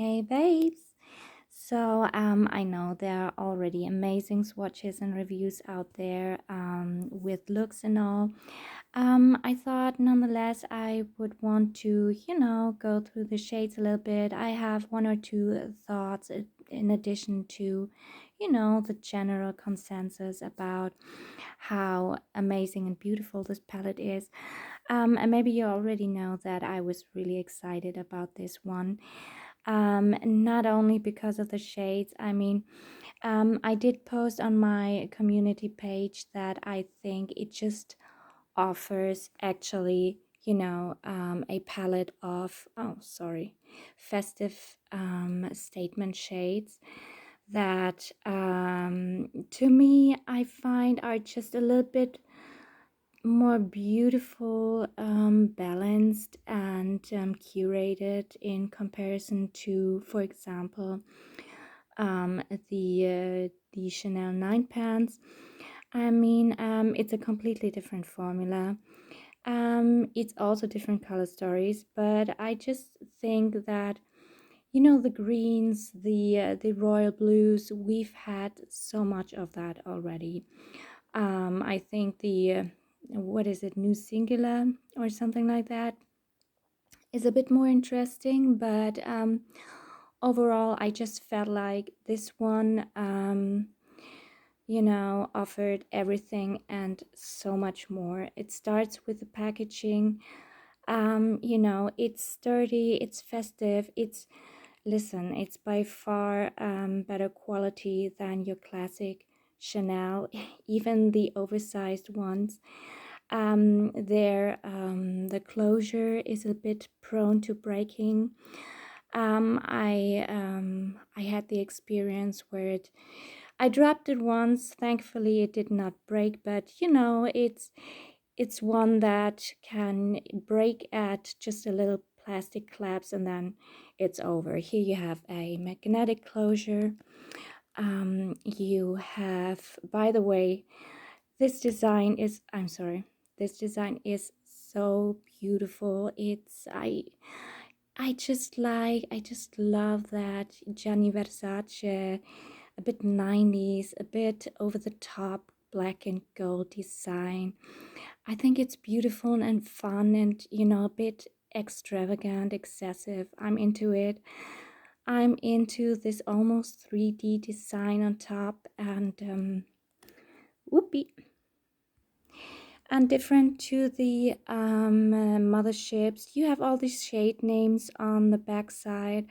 Hey babes. I know there are already amazing swatches and reviews out there with looks and all. I thought nonetheless I would want to, go through the shades a little bit. I have one or two thoughts in addition to, the general consensus about how amazing and beautiful this palette is. And maybe you already know that I was really excited about this one. Not only because of the shades, I did post on my community page that I think it just offers actually, a palette of, festive statement shades that to me I find are just a little bit more beautiful, balanced, and curated in comparison to, for example, the Chanel 9 pants. It's a completely different formula. It's also different color stories, but I just think that the greens, the royal blues, we've had so much of that already. I think the what is it, new singular or something like that is a bit more interesting, but overall I just felt like this one offered everything and so much more. It starts with the packaging. It's sturdy, it's festive, it's by far better quality than your classic Chanel, even the oversized ones. The closure is a bit prone to breaking. I had the experience where I dropped it once. Thankfully, it did not break, but it's one that can break at just a little plastic clamps and then it's over. Here you have a magnetic closure. You have, by the way, this design is, this design is so beautiful. I just love that Gianni Versace, a bit 90s, a bit over the top black and gold design. I think it's beautiful and fun and, a bit extravagant, excessive. I'm into it. I'm into this almost 3D design on top and whoopee. And different to the motherships, you have all these shade names on the back side.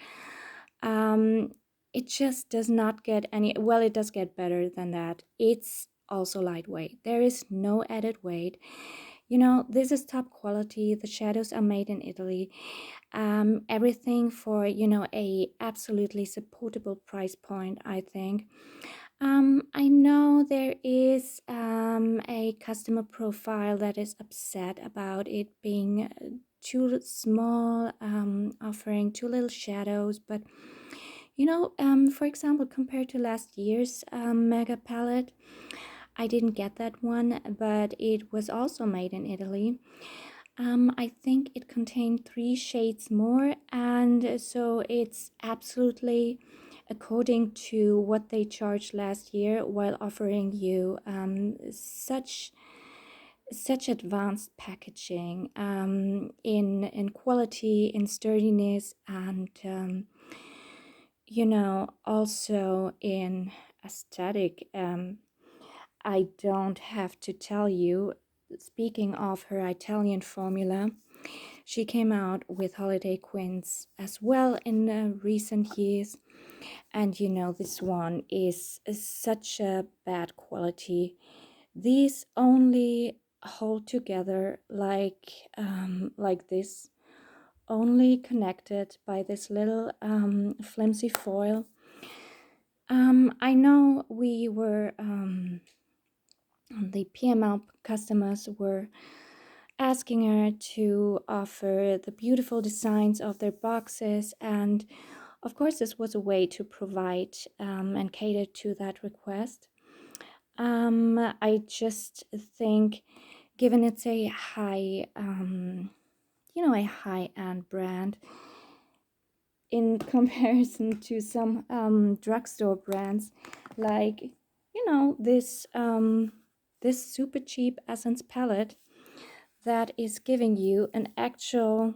It just does not get any, well, it does get better than that. It's also lightweight. There is no added weight. This is top quality. The shadows are made in Italy. Everything for, a absolutely supportable price point, I think. I know there is a customer profile that is upset about it being too small, offering too little shadows, but for example, compared to last year's mega palette, I didn't get that one, but it was also made in Italy. I think it contained 3 shades more, and so it's absolutely according to what they charged last year, while offering you such advanced packaging in quality, in sturdiness, and also in aesthetic. I don't have to tell you, speaking of her Italian formula, she came out with Holiday Quints as well in recent years. And this one is such a bad quality. These only hold together like this, only connected by this little flimsy foil. I know we were the PML customers were asking her to offer the beautiful designs of their boxes, and of course this was a way to provide and cater to that request. I just think, given it's a a high-end brand, in comparison to some drugstore brands, like, this super cheap Essence palette that is giving you an actual,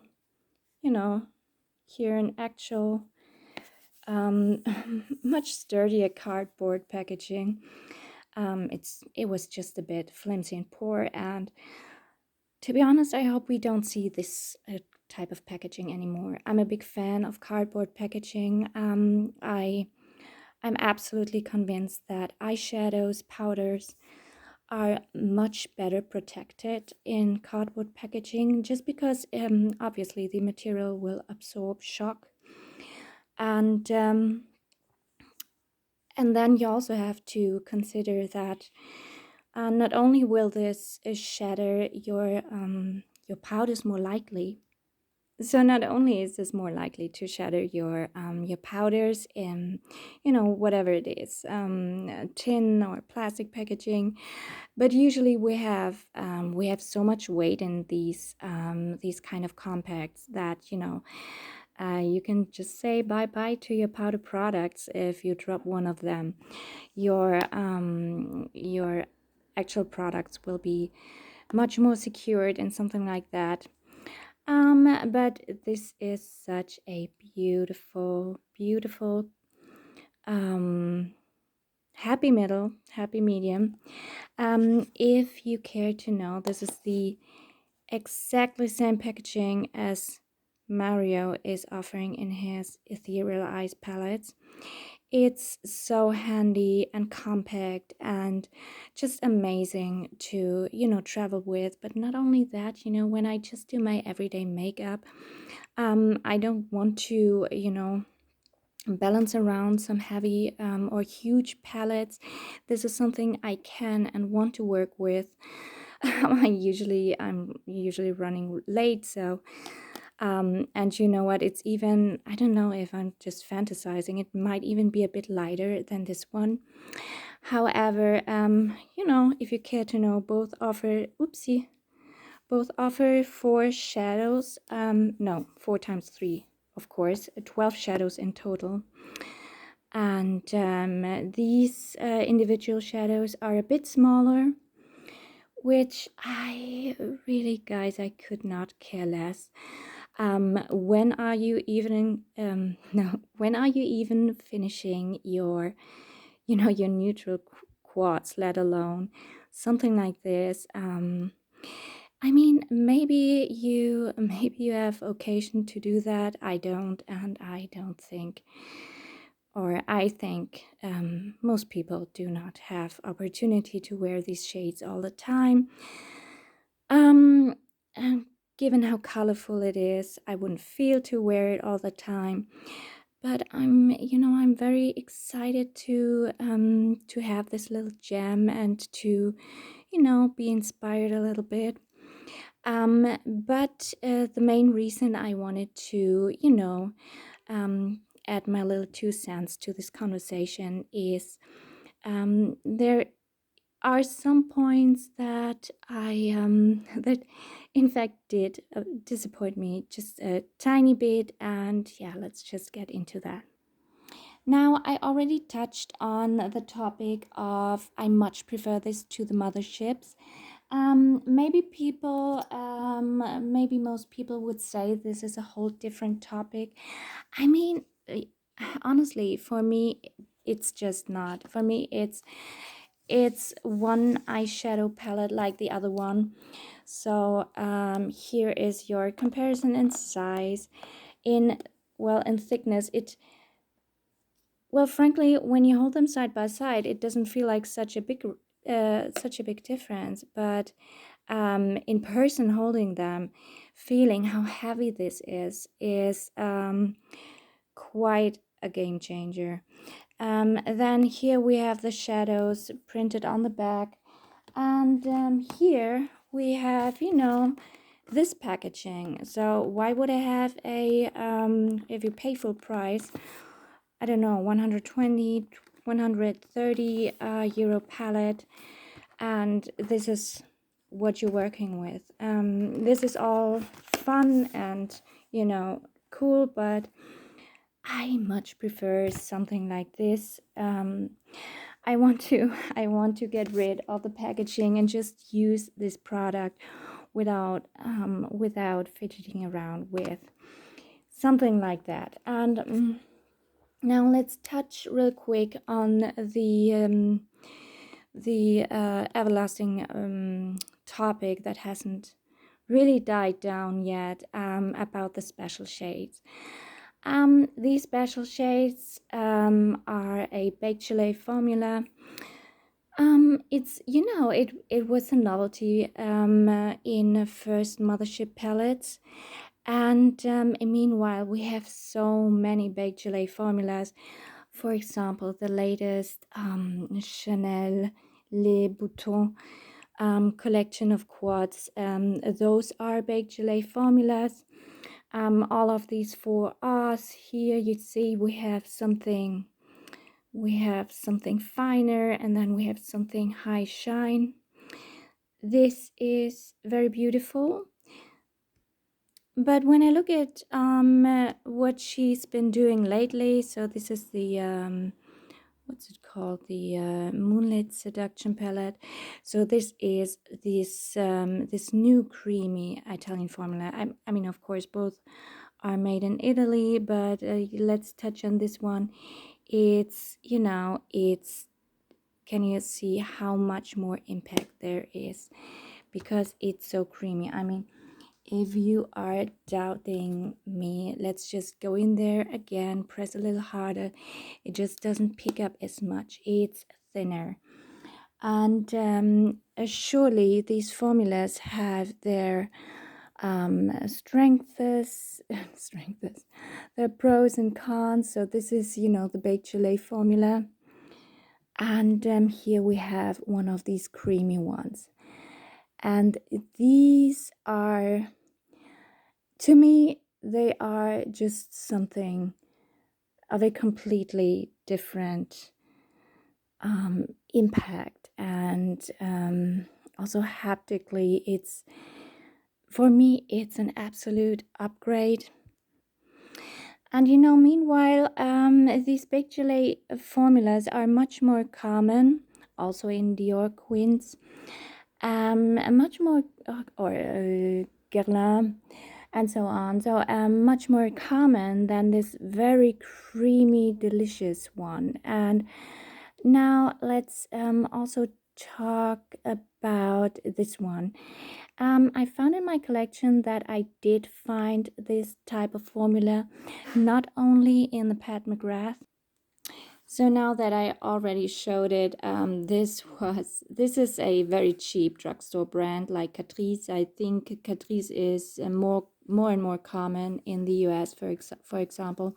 you know, here an actual um, much sturdier cardboard packaging. It was just a bit flimsy and poor, and to be honest, I hope we don't see this type of packaging anymore. I'm a big fan of cardboard packaging. I'm absolutely convinced that eyeshadows, powders are much better protected in cardboard packaging, just because obviously the material will absorb shock, and then you also have to consider that not only will this shatter your powders more likely. So not only is this more likely to shatter your powders in, whatever it is, tin or plastic packaging, but usually we have so much weight in these kind of compacts that you can just say bye bye to your powder products if you drop one of them. Your actual products will be much more secured in something like that. But this is such a beautiful, beautiful, happy middle, happy medium. If you care to know, this is the exactly same packaging as Mario is offering in his Ethereal Eyes palettes. It's so handy and compact and just amazing to, travel with. But not only that, when I just do my everyday makeup, I don't want to, balance around some heavy or huge palettes. This is something I can and want to work with. I'm usually running late, so and you know what? It's even, I don't know if I'm just fantasizing. It might even be a bit lighter than this one. However, if you care to know, both offer 4 shadows. No, 4 times 3, of course, 12 shadows in total. And these individual shadows are a bit smaller, which I really, guys, I could not care less. When are you even no, when are you even finishing your your neutral quartz, let alone something like this? I mean, maybe you have occasion to do that. I don't, and I don't think, or I think most people do not have opportunity to wear these shades all the time. And given how colorful it is, I wouldn't feel to wear it all the time. But I'm very excited to have this little gem and to, be inspired a little bit. But the main reason I wanted to, add my little 2 cents to this conversation is there are some points that I that in fact did disappoint me just a tiny bit, and yeah, let's just get into that. Now, I already touched on the topic of I much prefer this to the motherships. Maybe most people would say this is a whole different topic. I mean, honestly, for me, it's just not. For me, it's one eyeshadow palette like the other one. So here is your comparison in size. In thickness, frankly, when you hold them side by side, it doesn't feel like such a big difference. But in person, holding them, feeling how heavy this is quite a game changer. Then here we have the shadows printed on the back, and here we have, this packaging. So why would I have if you pay full price, I don't know, 120, 130 euro palette, and this is what you're working with. This is all fun and, cool, but I much prefer something like this. I want to I want to get rid of the packaging and just use this product without fidgeting around with something like that. And now let's touch real quick on the everlasting topic that hasn't really died down yet, about the special shades. These special shades are a baked gelée formula. It's, it was a novelty in first Mothership palettes, and meanwhile we have so many baked gelée formulas. For example, the latest Chanel Les Boutons collection of quads. Those are baked gelée formulas. All of these four R's here, you see we have something finer, and then we have something high shine. This is very beautiful. But when I look at what she's been doing lately, so this is the what's it called, the Moonlit Seduction palette. So this is this new creamy Italian formula. I mean, of course, both are made in Italy, but let's touch on this one. It's, it's, can you see how much more impact there is because it's so creamy? I mean, if you are doubting me, let's just go in there again, press a little harder. It just doesn't pick up as much. It's thinner. And surely these formulas have their strengths, their pros and cons. So this is, the baked gelée formula. And here we have one of these creamy ones. And these are, to me, they are just something of a completely different impact. And also haptically, for me, it's an absolute upgrade. And meanwhile, these baked gelée formulas are much more common, also in Dior Queens, much more, or Guerlain, and so on. So much more common than this very creamy, delicious one. And now let's also talk about this one. I found in my collection that I did find this type of formula not only in the Pat McGrath. So now that I already showed it, this is a very cheap drugstore brand like Catrice. I think Catrice is more and more common in the US, for example.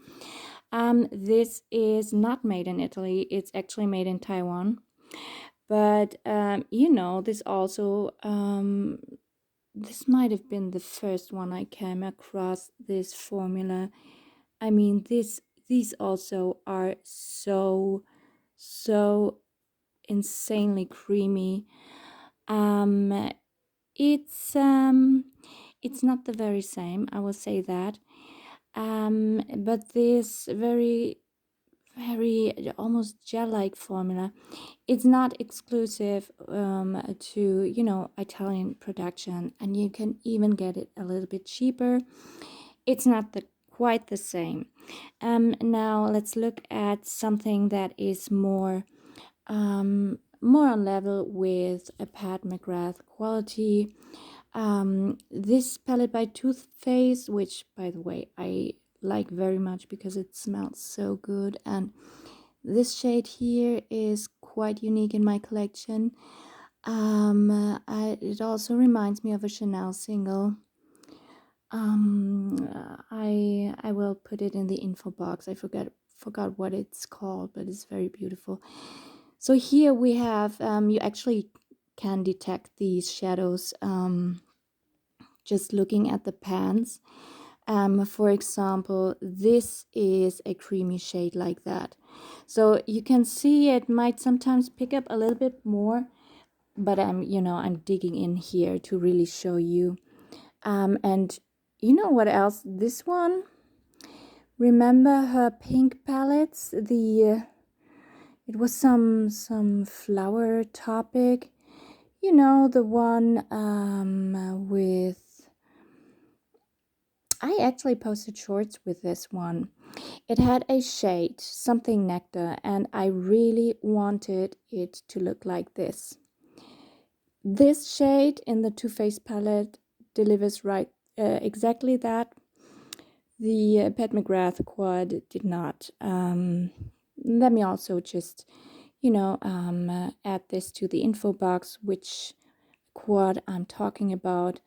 This is not made in Italy. It's actually made in Taiwan. But this also this might have been the first one I came across, this formula. I mean, these also are so insanely creamy. It's not the very same, I will say that. But this very almost gel-like formula, it's not exclusive to Italian production, and you can even get it a little bit cheaper. It's not quite the same. Now let's look at something that is more on level with a Pat McGrath quality. This palette by Too Faced, which by the way I like very much because it smells so good, and this shade here is quite unique in my collection. It also reminds me of a Chanel single. I will put it in the info box. I forgot what it's called, but it's very beautiful. So here we have, you actually can detect these shadows just looking at the pans. For example, this is a creamy shade like that. So you can see it might sometimes pick up a little bit more, but I'm digging in here to really show you. And you know what else? This one Remember her pink palettes? It was some flower topic. You know, the one with, I actually posted shorts with this one. It had a shade, something nectar, and I really wanted it to look like this. This shade in the Too Faced palette delivers exactly that. The Pat McGrath quad did not. Let me also just, add this to the info box, which quad I'm talking about.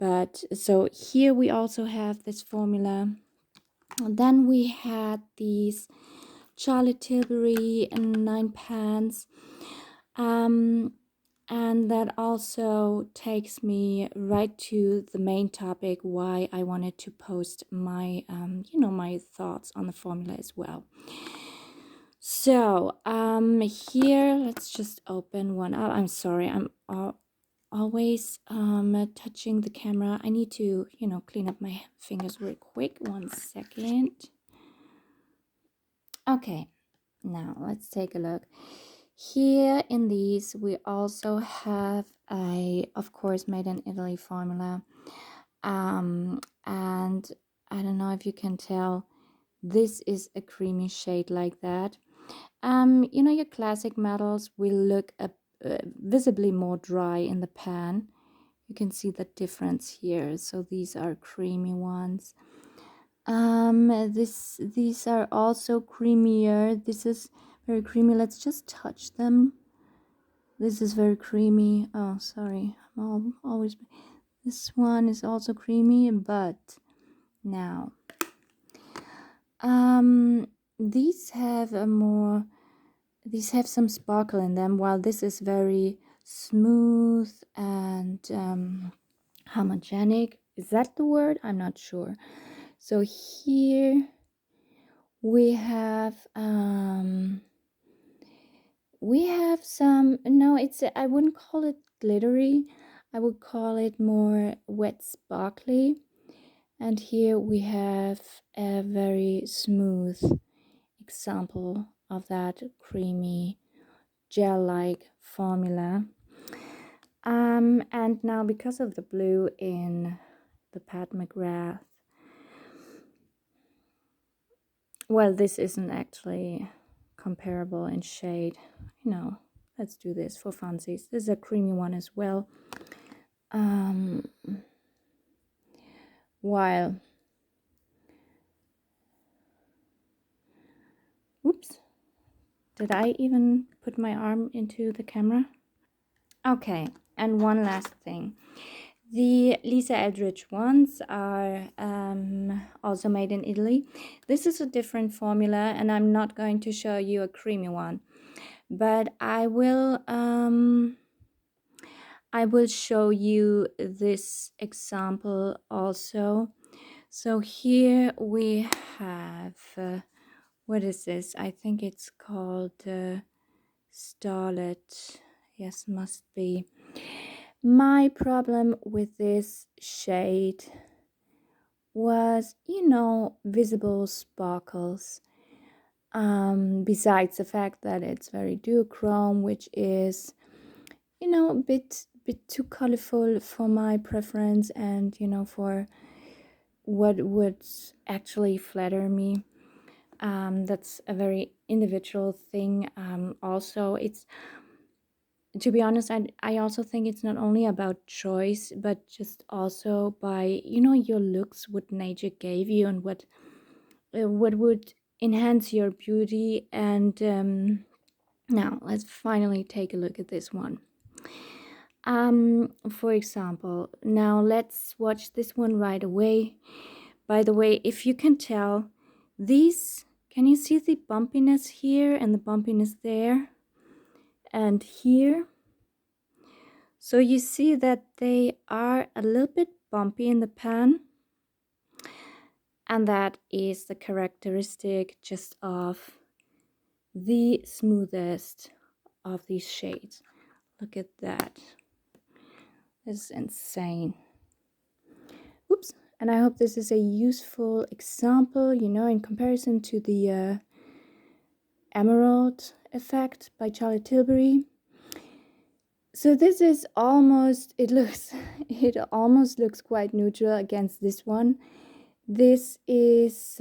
But so here we also have this formula. Then we had these Charlotte Tilbury and 9 pans. And that also takes me right to the main topic, why I wanted to post my, my thoughts on the formula as well. So here, let's just open one up. I'm sorry, I'm always touching the camera. I need to, clean up my fingers real quick. 1 second. Okay, now let's take a look. Here in these, we also have a, of course, made in Italy formula. And I don't know if you can tell, this is a creamy shade like that. Your classic metals will look visibly more dry in the pan. You can see the difference here. So these are creamy ones. These are also creamier. This is very creamy. Let's just touch them. This is very creamy. Oh, sorry. Always. This one is also creamy, but now, these have these have some sparkle in them, while this is very smooth and homogenic. Is that the word? I'm not sure. So here we have some, no, I wouldn't call it glittery. I would call it more wet sparkly. And here we have a very smooth example of that creamy gel-like formula. And now, because of the blue in the Pat McGrath, well, this isn't actually comparable in shade. Let's do this for funsies. This is a creamy one as well. While, oops, did I even put my arm into the camera? Okay, and one last thing. The Lisa Eldridge ones are also made in Italy. This is a different formula, and I'm not going to show you a creamy one, but I will show you this example also. So here we have, what is this? I think it's called Starlet. Yes, must be. My problem with this shade was, visible sparkles. Besides the fact that it's very duochrome, which is, a bit too colorful for my preference, and for what would actually flatter me. That's a very individual thing. Also, it's, to be honest, I also think it's not only about choice, but just also by, your looks, what nature gave you, and what would enhance your beauty. And now let's finally take a look at this one. For example, now let's watch this one right away. By the way, if you can tell, can you see the bumpiness here and the bumpiness there and here? So you see that they are a little bit bumpy in the pan, and that is the characteristic just of the smoothest of these shades. Look at that. This is insane. Oops. And I hope this is a useful example, in comparison to the Emerald Effect by Charlotte Tilbury. So this is almost, it almost looks quite neutral against this one. This is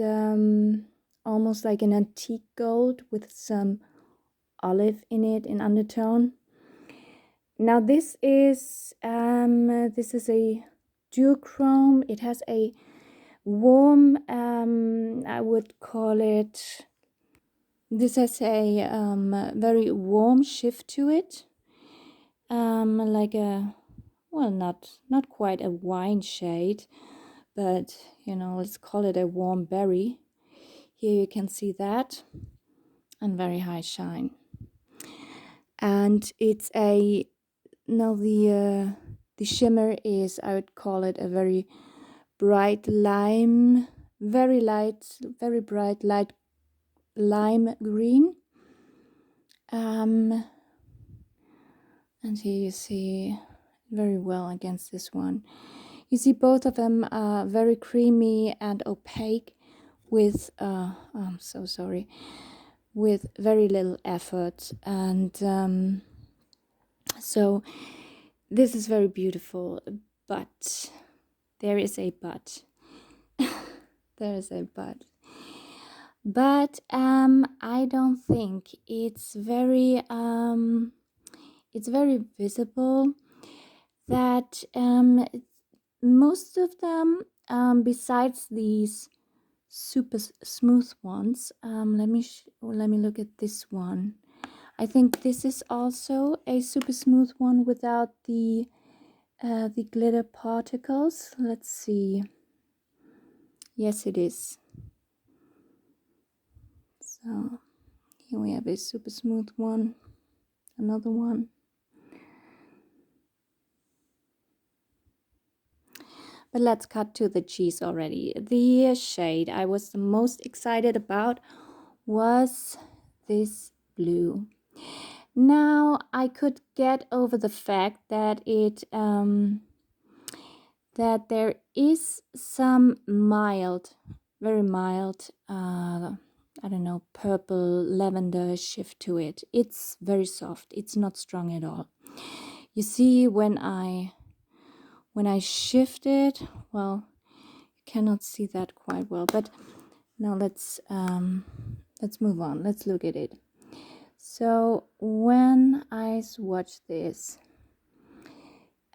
almost like an antique gold with some olive in it in undertone. Now this is a duochrome. It has a warm, I would call it, this has a very warm shift to it, like a, well, not quite a wine shade, but let's call it a warm berry. Here you can see that, and very high shine. And it's a, now the shimmer is, I would call it a very bright lime, very bright light lime green. And here you see very well against this one. You see both of them are very creamy and opaque with, I'm so sorry, with very little effort. And so this is very beautiful, but there is a but. There is a but. But I don't think it's very visible that most of them, besides these super smooth ones, let me look at this one. I think this is also a super smooth one without the glitter particles. Let's see. Yes, it is. So here we have a super smooth one, another one. But let's cut to the cheese already. The shade I was the most excited about was this blue. Now I could get over the fact that it that there is some mild, very mild, I don't know, purple lavender shift to it. It's very soft. It's not strong at all. You see, when I shift it, well, you cannot see that quite well. But now let's move on. Let's look at it. So when I swatch this,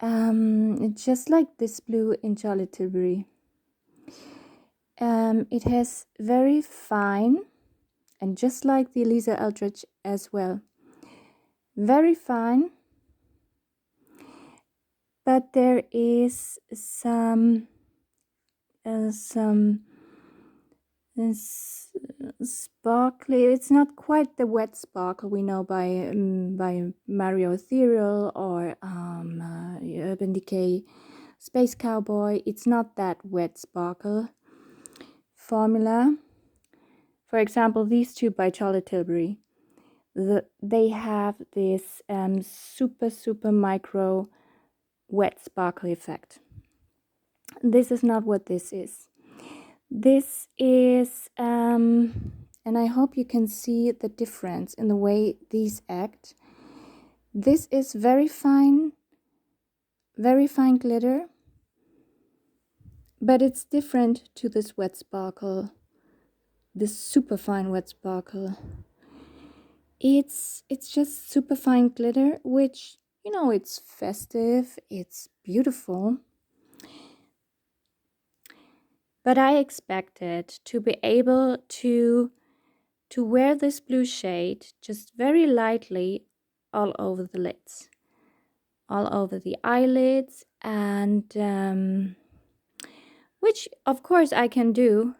it's just like this blue in Charlotte Tilbury. It has very fine, and just like the Elisa Eldridge as well, very fine, but there is some sparkly. It's not quite the wet sparkle we know by Mario Ethereal or Urban Decay Space Cowboy. It's not that wet sparkle formula. For example, these two by Charlotte Tilbury, they have this super micro wet sparkle effect. This is not what this is. This is, and I hope you can see the difference in the way these act. This is very fine glitter, but it's different to this wet sparkle, this super fine wet sparkle. It's just super fine glitter, which, it's festive, it's beautiful. But I expected to be able to wear this blue shade just very lightly all over the lids, all over the eyelids, and which of course I can do.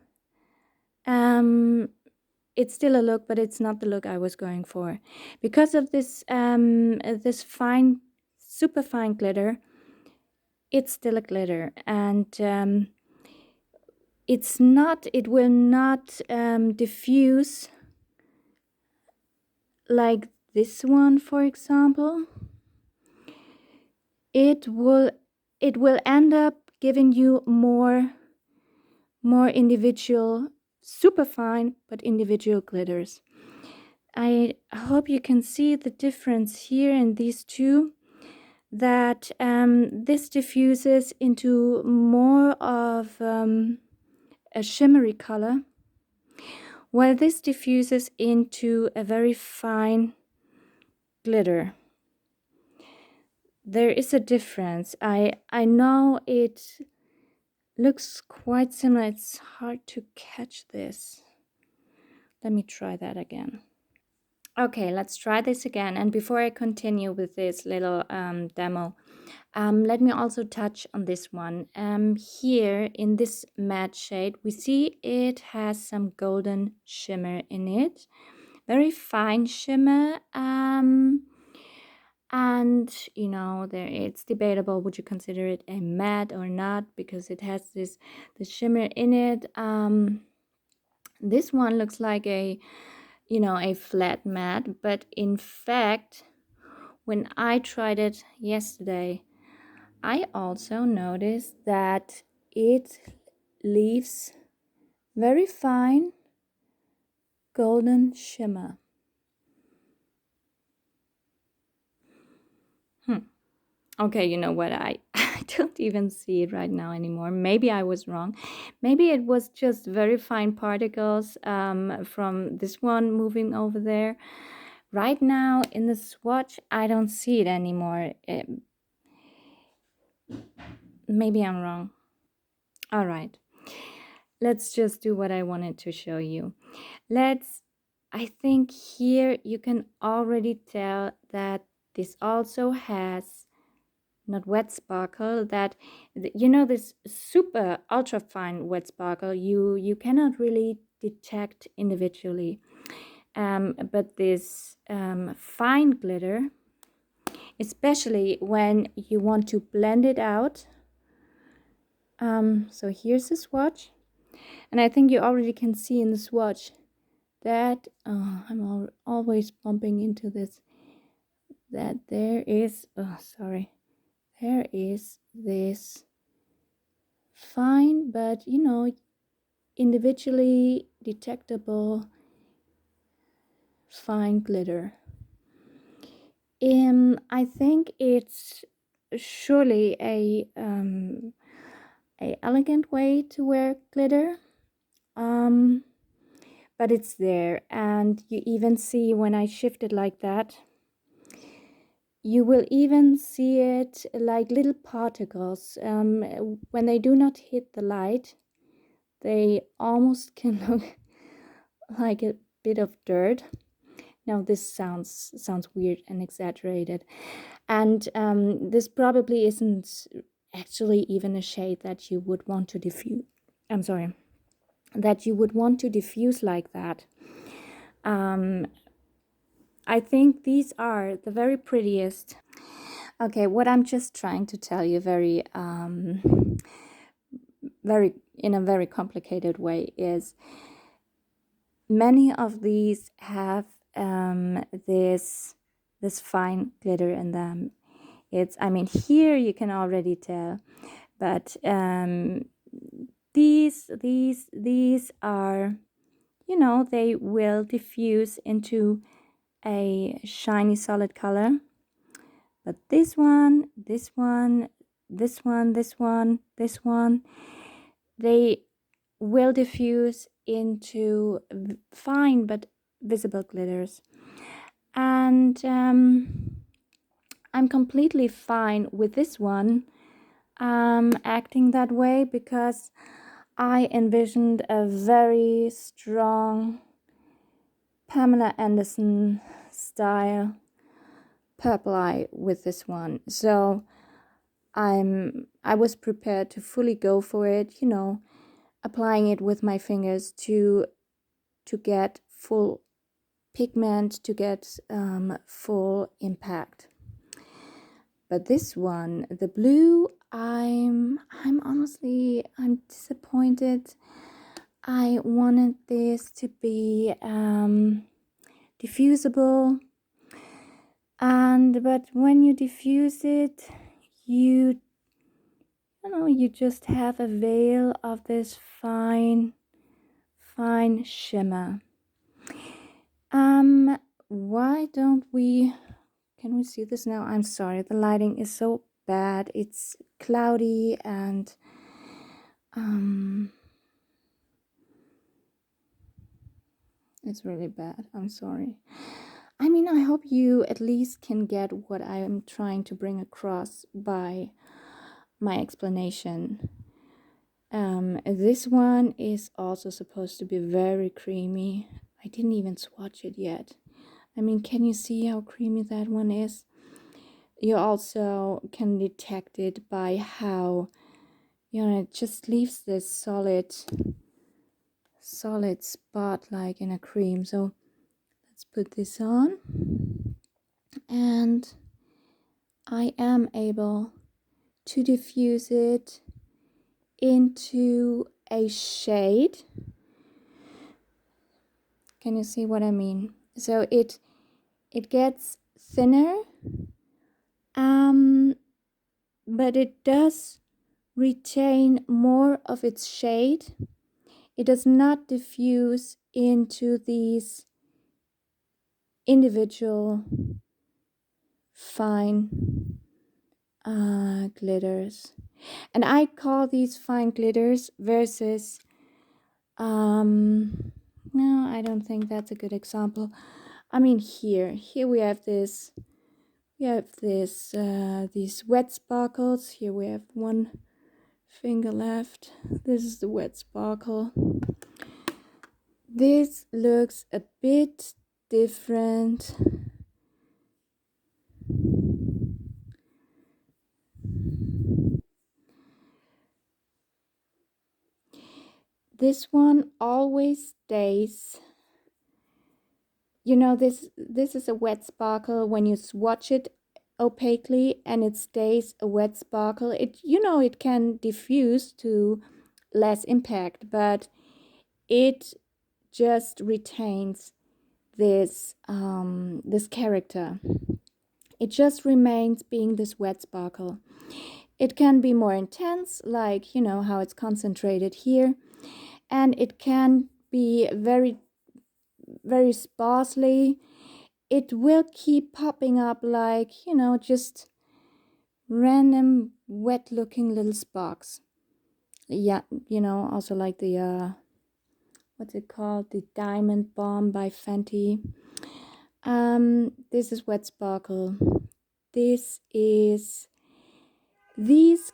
It's still a look, but it's not the look I was going for. Because of this this fine, super fine glitter, it's still a glitter, and it will not diffuse like this one, for example. It will end up giving you more more individual, super fine, but individual glitters. I hope you can see the difference here in these two, that this diffuses into more of a shimmery color, while this diffuses into a very fine glitter. There is a difference. I know it looks quite similar. It's hard to catch this. Let me try that again. Okay, let's try this again. And before I continue with this little demo, let me also touch on this one. Here in this matte shade, we see it has some golden shimmer in it. Very fine shimmer. And you know, it's debatable, would you consider it a matte or not, because it has the shimmer in it. This one looks like a flat matte, but in fact, when I tried it yesterday, I also noticed that it leaves very fine golden shimmer. Okay, you know what? I don't even see it right now anymore. Maybe I was wrong. Maybe it was just very fine particles from this one moving over there. Right now in the swatch, I don't see it anymore. Maybe I'm wrong. All right. Let's just do what I wanted to show you. I think here you can already tell that this also has not wet sparkle, that this super ultra fine wet sparkle you cannot really detect individually, but this fine glitter, especially when you want to blend it out. So here's the swatch, and I think you already can see in the swatch that I'm always bumping into this, that there is there is this fine but individually detectable fine glitter. I think it's surely a elegant way to wear glitter, but it's there, and you even see when I shift it like that, you will even see it like little particles. When they do not hit the light, they almost can look like a bit of dirt. Now this sounds weird and exaggerated, and this probably isn't actually even a shade that you would want to diffuse. That you would want to diffuse like that. I think these are the very prettiest. Okay, what I'm just trying to tell you very in a very complicated way is many of these have this fine glitter in them. Here you can already tell, but these are, they will diffuse into a shiny solid color. But this one, they will diffuse into fine but visible glitters. And I'm completely fine with this one acting that way, because I envisioned a very strong Pamela Anderson style purple eye with this one. So I was prepared to fully go for it, applying it with my fingers to get full pigment, to get full impact. But this one, the blue, I'm disappointed. I wanted this to be diffusible, but when you diffuse it, you I don't know, you just have a veil of this fine shimmer. Why don't we, can we see this now? I'm sorry, the lighting is so bad. It's cloudy and it's really bad. I'm sorry. I mean, I hope you at least can get what I am trying to bring across by my explanation. This one is also supposed to be very creamy. I didn't even swatch it yet. I mean, can you see how creamy that one is? You also can detect it by how, it just leaves this solid spot like in a cream. So let's put this on, and I am able to diffuse it into a shade. Can you see what I mean? So it gets thinner, but it does retain more of its shade. It does not diffuse into these individual fine glitters, and I call these fine glitters versus no, I don't think that's a good example. I mean, here we have this, these wet sparkles. Here we have one finger left. This is the wet sparkle. This looks a bit different. This one always stays, this is a wet sparkle. When you swatch it opaquely and it stays a wet sparkle, it can diffuse to less impact, but it just retains this this character. It just remains being this wet sparkle. It can be more intense, like how it's concentrated here, and it can be very sparsely. It will keep popping up like just random wet looking little sparks. Yeah, also like the what's it called, the Diamond Bomb by Fenty. This is wet sparkle. These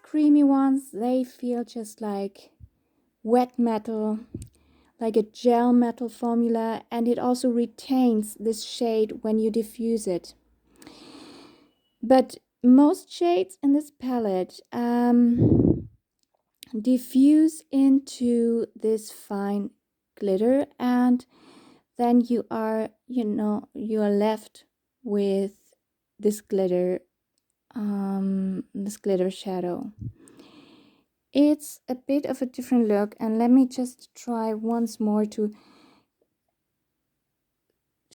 creamy ones, they feel just like wet metal, like a gel metal formula, and it also retains this shade when you diffuse it. But most shades in this palette diffuse into this fine glitter, and then you are left with this glitter shadow. It's a bit of a different look, and let me just try once more to